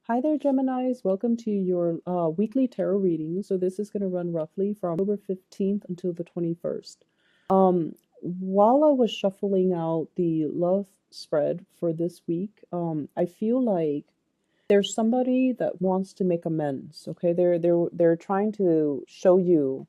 Hi there, Geminis. Welcome to your weekly tarot reading. So this is going to run roughly from October 15th until the 21st. While I was shuffling out the love spread for this week, I feel like there's somebody that wants to make amends. Okay, they're trying to show you,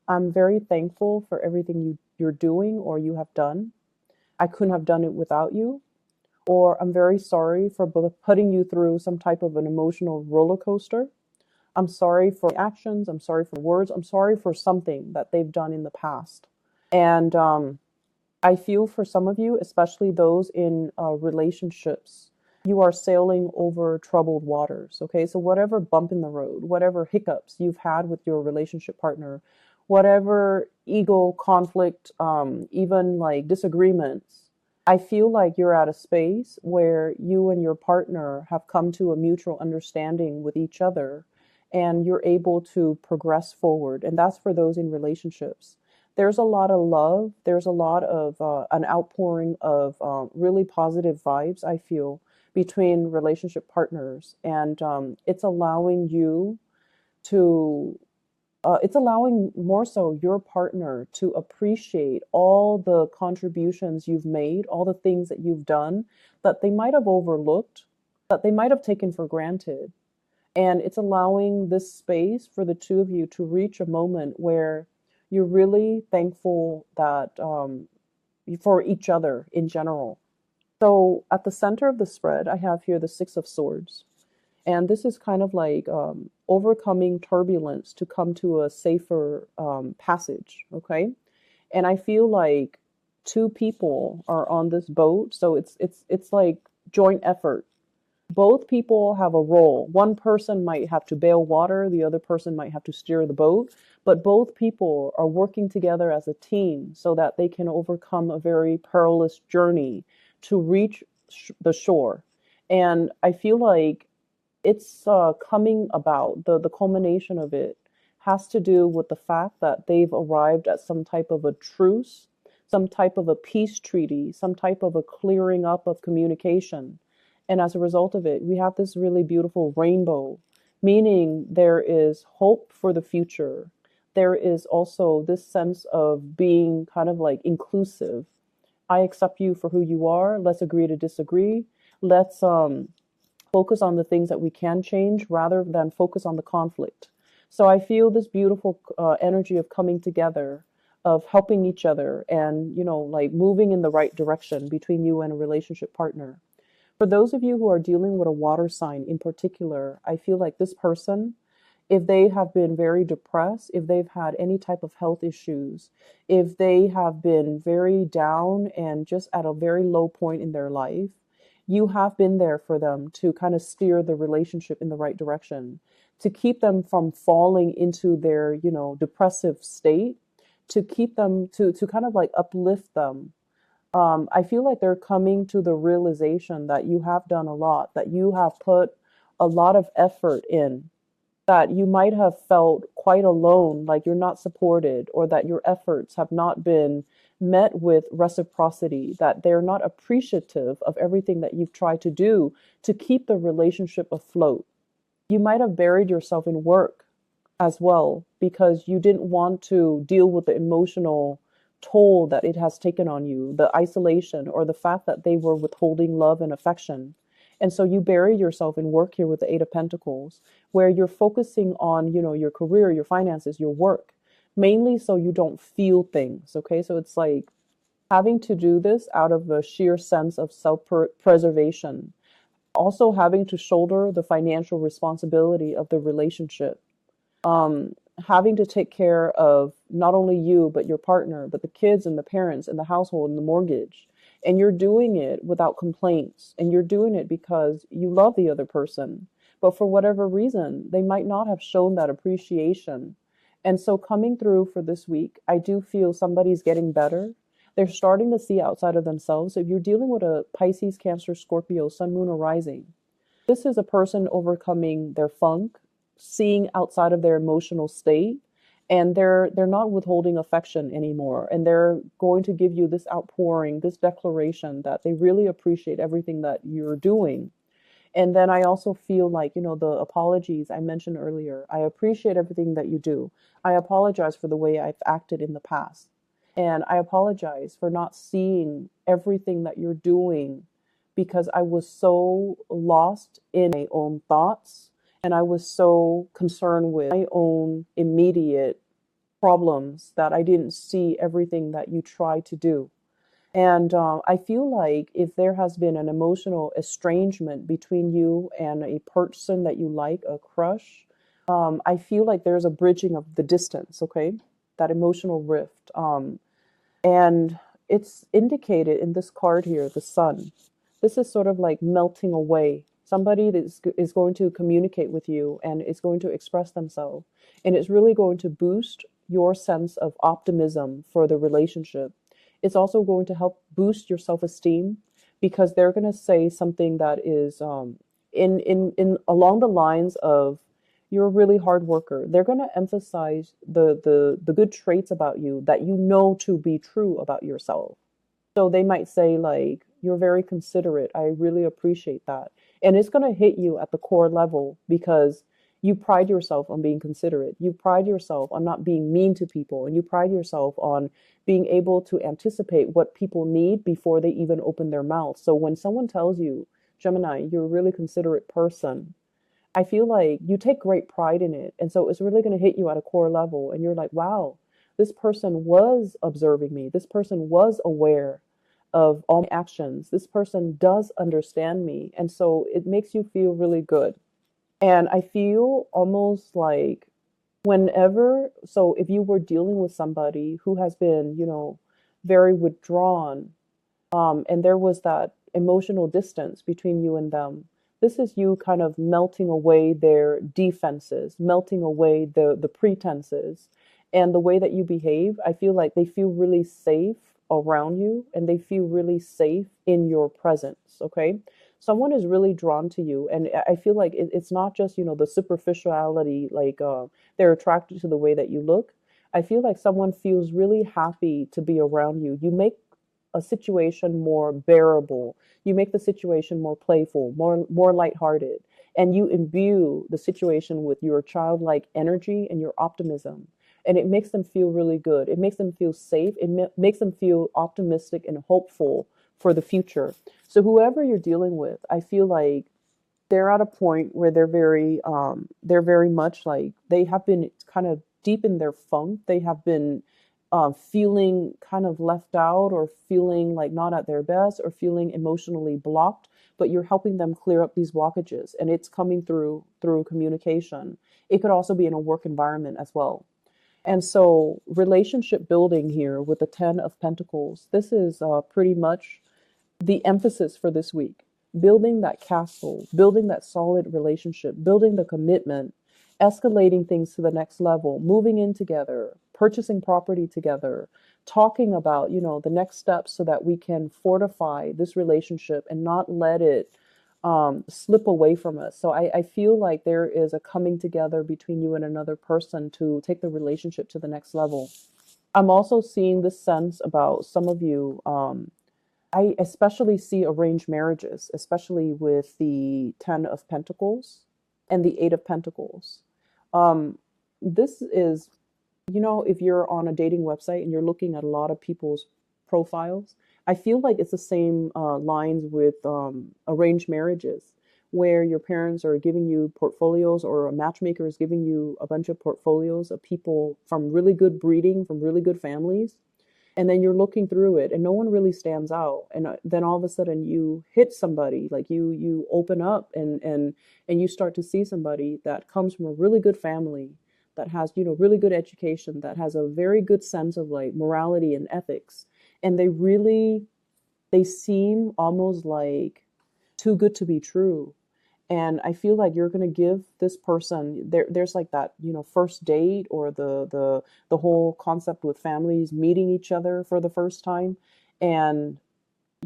I'm very thankful for everything you're doing or you have done. I couldn't have done it without you, or I'm very sorry for putting you through some type of an emotional roller coaster. I'm sorry for actions. I'm sorry for words. I'm sorry for something that they've done in the past. And I feel for some of you, especially those in relationships, you are sailing over troubled waters. Okay. So, whatever bump in the road, whatever hiccups you've had with your relationship partner, whatever ego conflict, even like disagreements, I feel like you're at a space where you and your partner have come to a mutual understanding with each other and you're able to progress forward. And that's for those in relationships. There's a lot of love. There's a lot of an outpouring of really positive vibes, I feel, between relationship partners. And it's allowing you to it's allowing more so your partner to appreciate all the contributions you've made, all the things that you've done that they might have overlooked, that they might have taken for granted. And it's allowing this space for the two of you to reach a moment where you're really thankful that for each other in general. So at the center of the spread, I have here the Six of Swords. And this is kind of like overcoming turbulence to come to a safer passage, okay? And I feel like two people are on this boat, so it's like joint effort. Both people have a role. One person might have to bail water, the other person might have to steer the boat, but both people are working together as a team so that they can overcome a very perilous journey to reach the shore. And I feel like it's coming about, the culmination of it has to do with the fact that they've arrived at some type of a truce, some type of a peace treaty, some type of a clearing up of communication. And as a result of it, we have this really beautiful rainbow, meaning there is hope for the future. There is also this sense of being kind of like inclusive. I accept you for who you are. Let's agree to disagree. Let's focus on the things that we can change rather than focus on the conflict. So I feel this beautiful energy of coming together, of helping each other, and like moving in the right direction between you and a relationship partner. For those of you who are dealing with a water sign in particular, I feel like this person, if they have been very depressed, if they've had any type of health issues, if they have been very down and just at a very low point in their life, you have been there for them to kind of steer the relationship in the right direction, to keep them from falling into their, depressive state, to keep them to kind of like uplift them. I feel like they're coming to the realization that you have done a lot, that you have put a lot of effort in, that you might have felt quite alone, like you're not supported, or that your efforts have not been met with reciprocity, that they're not appreciative of everything that you've tried to do to keep the relationship afloat. You might have buried yourself in work as well because you didn't want to deal with the emotional toll that it has taken on you, the isolation, or the fact that they were withholding love and affection. And so you bury yourself in work here with the Eight of Pentacles, where you're focusing on, your career, your finances, your work, mainly so you don't feel things. Okay. So it's like having to do this out of a sheer sense of self-preservation, also having to shoulder the financial responsibility of the relationship, having to take care of not only you, but your partner, but the kids and the parents and the household and the mortgage. And you're doing it without complaints. And you're doing it because you love the other person. But for whatever reason, they might not have shown that appreciation. And so coming through for this week, I do feel somebody's getting better. They're starting to see outside of themselves. If you're dealing with a Pisces, Cancer, Scorpio, Sun, Moon, or Rising, this is a person overcoming their funk, seeing outside of their emotional state, and they're not withholding affection anymore, and they're going to give you this outpouring, this declaration that they really appreciate everything that you're doing. And then I also feel like, the apologies I mentioned earlier. I appreciate everything that you do. I apologize for the way I've acted in the past. And I apologize for not seeing everything that you're doing because I was so lost in my own thoughts and I was so concerned with my own immediate problems that I didn't see everything that you tried to do. And I feel like if there has been an emotional estrangement between you and a person that you like, a crush, I feel like there's a bridging of the distance, okay? That emotional rift. And it's indicated in this card here, the sun. This is sort of like melting away. Somebody that is going to communicate with you and is going to express themselves. And it's really going to boost your sense of optimism for the relationship. It's also going to help boost your self-esteem because they're going to say something that is in along the lines of you're a really hard worker. They're going to emphasize the good traits about you that you know to be true about yourself. So they might say, like, you're very considerate. I really appreciate that. And it's going to hit you at the core level because you pride yourself on being considerate. You pride yourself on not being mean to people. And you pride yourself on being able to anticipate what people need before they even open their mouth. So when someone tells you, Gemini, you're a really considerate person, I feel like you take great pride in it. And so it's really going to hit you at a core level. And you're like, wow, this person was observing me. This person was aware of all my actions. This person does understand me. And so it makes you feel really good. And I feel almost like so if you were dealing with somebody who has been, very withdrawn, and there was that emotional distance between you and them. This is you kind of melting away their defenses, melting away the pretenses, and the way that you behave. I feel like they feel really safe around you and they feel really safe in your presence. Okay. Someone is really drawn to you. And I feel like it's not just, the superficiality, like they're attracted to the way that you look. I feel like someone feels really happy to be around you. You make a situation more bearable. You make the situation more playful, more lighthearted, and you imbue the situation with your childlike energy and your optimism. And it makes them feel really good. It makes them feel safe. Makes them feel optimistic and hopeful for the future. So whoever you're dealing with, I feel like they're at a point where they're very much like they have been kind of deep in their funk. They have been feeling kind of left out or feeling like not at their best or feeling emotionally blocked, but you're helping them clear up these blockages and it's coming through communication. It could also be in a work environment as well. And so relationship building here with the 10 of Pentacles, this is pretty much the emphasis for this week. Building that castle, building that solid relationship, building the commitment, escalating things to the next level, moving in together, purchasing property together, talking about, the next steps so that we can fortify this relationship and not let it slip away from us. So I feel like there is a coming together between you and another person to take the relationship to the next level. I'm also seeing this sense about some of you. I especially see arranged marriages, especially with the 10 of Pentacles and the 8 of Pentacles. Um, this is, if you're on a dating website and you're looking at a lot of people's profiles, I feel like it's the same lines with arranged marriages, where your parents are giving you portfolios or a matchmaker is giving you a bunch of portfolios of people from really good breeding, from really good families. And then you're looking through it and no one really stands out. And then all of a sudden you hit somebody, like you open up and you start to see somebody that comes from a really good family, that has, really good education, that has a very good sense of like morality and ethics. And they seem almost like too good to be true. And I feel like you're going to give this person there's like that, first date or the whole concept with families meeting each other for the first time. And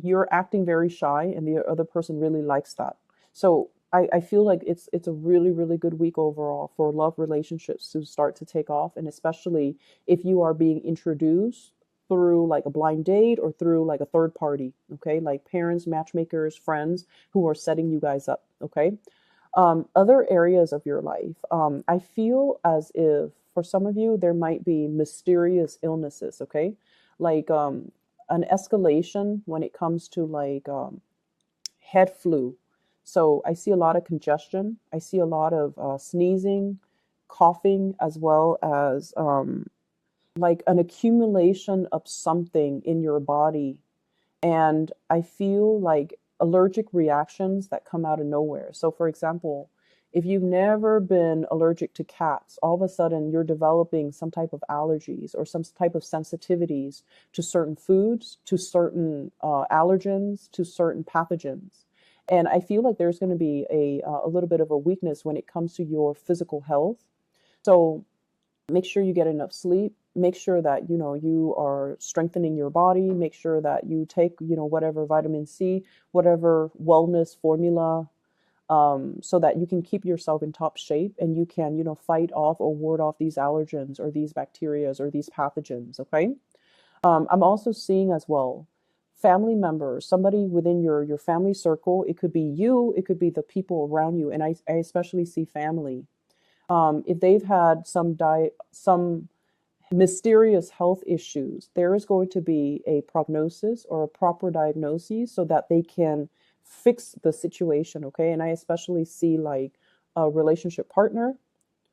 you're acting very shy and the other person really likes that. So I feel like it's a really, really good week overall for love relationships to start to take off. And especially if you are being introduced through like a blind date or through like a third party, okay? Like parents, matchmakers, friends who are setting you guys up, okay? Other areas of your life, I feel as if for some of you, there might be mysterious illnesses, okay? Like an escalation when it comes to like head flu. So I see a lot of congestion. I see a lot of sneezing, coughing, as well as like an accumulation of something in your body. And I feel like allergic reactions that come out of nowhere. So, for example, if you've never been allergic to cats, all of a sudden you're developing some type of allergies or some type of sensitivities to certain foods, to certain allergens, to certain pathogens. And I feel like there's going to be a little bit of a weakness when it comes to your physical health. So make sure you get enough sleep. Make sure that you are strengthening your body. Make sure that you take whatever vitamin C, whatever wellness formula, so that you can keep yourself in top shape and you can fight off or ward off these allergens or these bacterias or these pathogens. Okay. I'm also seeing as well family members, somebody within your family circle. It could be you, it could be the people around you, and I especially see family. If they've had some mysterious health issues, there is going to be a prognosis or a proper diagnosis so that they can fix the situation. Okay. And I especially see like a relationship partner,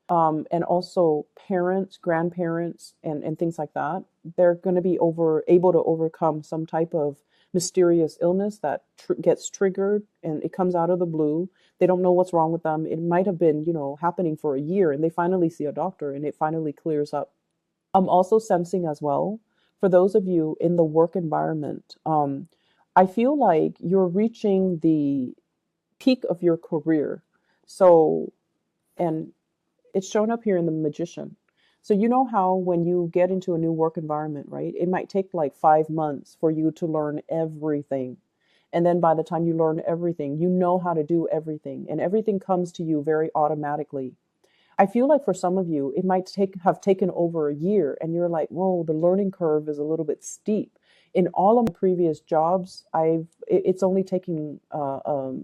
and also parents, grandparents, and things like that. They're going to be able to overcome some type of mysterious illness that gets triggered and it comes out of the blue. They don't know what's wrong with them. It might have been, happening for a year and they finally see a doctor and it finally clears up. I'm also sensing as well, for those of you in the work environment, I feel like you're reaching the peak of your career. So, and it's shown up here in the Magician. So you know how when you get into a new work environment, right? It might take like 5 months for you to learn everything. And then by the time you learn everything, you know how to do everything, and everything comes to you very automatically. I feel like for some of you, it might have taken over a year, and you're like, "Whoa, the learning curve is a little bit steep." In all of my previous jobs, it's only taking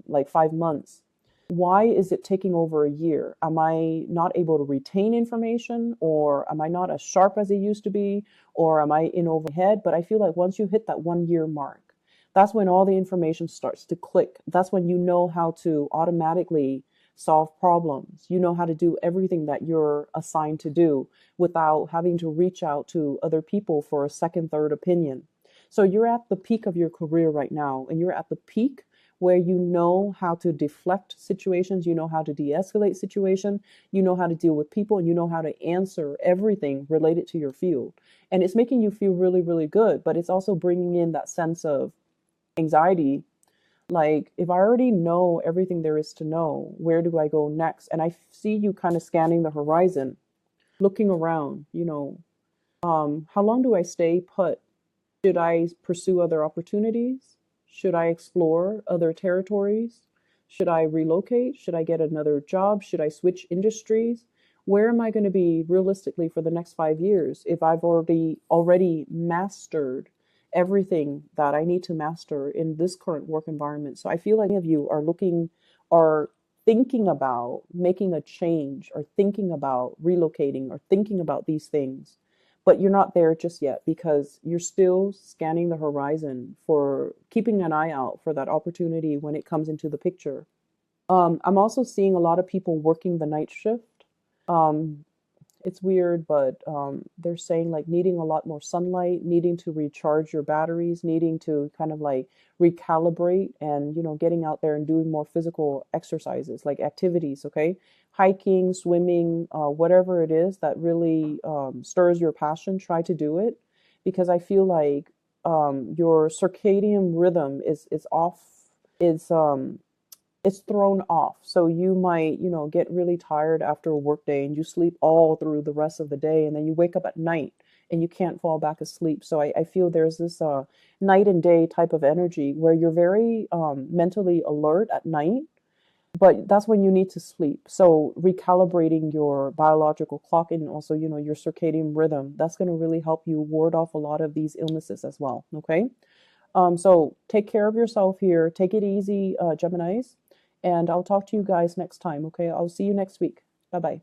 like 5 months. Why is it taking over a year? Am I not able to retain information, or am I not as sharp as I used to be, or am I in overhead? But I feel like once you hit that 1 year mark, that's when all the information starts to click. That's when you know how to automatically solve problems. You know how to do everything that you're assigned to do without having to reach out to other people for a second, third opinion. So you're at the peak of your career right now, and you're at the peak where you know how to deflect situations, you know how to de-escalate situation, you know how to deal with people, and you know how to answer everything related to your field. And it's making you feel really, really good, but it's also bringing in that sense of anxiety. Like, if I already know everything there is to know, where do I go next? And I see you kind of scanning the horizon, looking around, how long do I stay put? Should I pursue other opportunities? Should I explore other territories? Should I relocate? Should I get another job? Should I switch industries? Where am I going to be realistically for the next 5 years if I've already mastered everything that I need to master in this current work environment? So I feel like many of you are thinking about making a change, or thinking about relocating, or thinking about these things, but you're not there just yet because you're still scanning the horizon, for keeping an eye out for that opportunity when it comes into the picture. I'm also seeing a lot of people working the night shift. Um, it's weird, but they're saying like needing a lot more sunlight, needing to recharge your batteries, needing to kind of like recalibrate, and getting out there and doing more physical exercises, like activities. Okay, hiking, swimming, whatever it is that really stirs your passion, try to do it, because I feel like your circadian rhythm is off. It's thrown off. So you might, get really tired after a work day and you sleep all through the rest of the day, and then you wake up at night and you can't fall back asleep. So I feel there's this night and day type of energy where you're very mentally alert at night, but that's when you need to sleep. So recalibrating your biological clock and also, your circadian rhythm, that's going to really help you ward off a lot of these illnesses as well. Okay. So take care of yourself here. Take it easy, Geminis. And I'll talk to you guys next time. Okay. I'll see you next week. Bye bye.